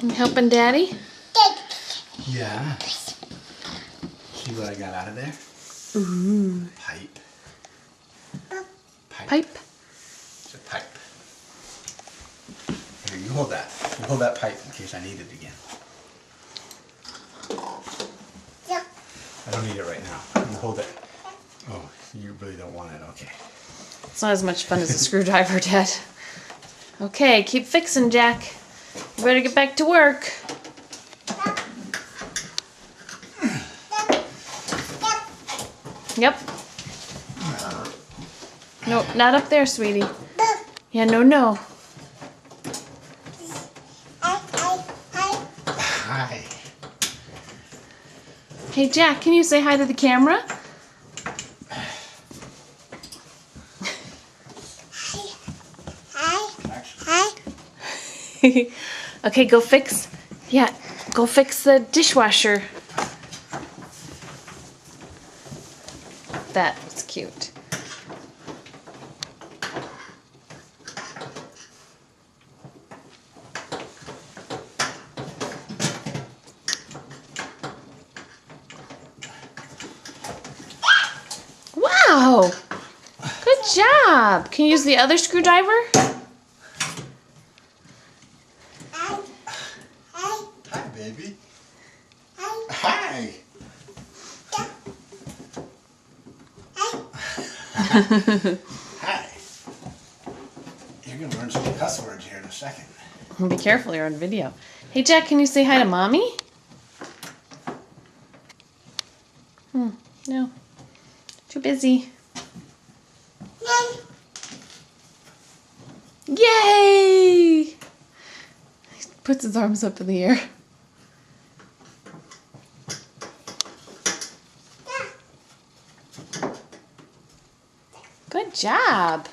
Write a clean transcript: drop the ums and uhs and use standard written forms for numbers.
You helping Daddy? Yeah. See what I got out of there? Ooh. Pipe. Pipe. It's a pipe. Here, you hold that. You hold that pipe in case I need it again. I don't need it right now. You hold it. Oh, you really don't want it. Okay. It's not as much fun as a screwdriver, Dad. Okay, keep fixing, Jack. You better get back to work. Yep. No, not up there, sweetie. Yeah, no. Hi. Hey, Jack, can you say hi to the camera? Okay, go fix the dishwasher. That was cute. Wow! Good job! Can you use the other screwdriver? Hi, baby. Hi. Hi. You're going to learn some cuss words here in a second. Be careful, you're on video. Hey, Jack, can you say hi to Mommy? No. Too busy. Yay! He puts his arms up in the air. Good job.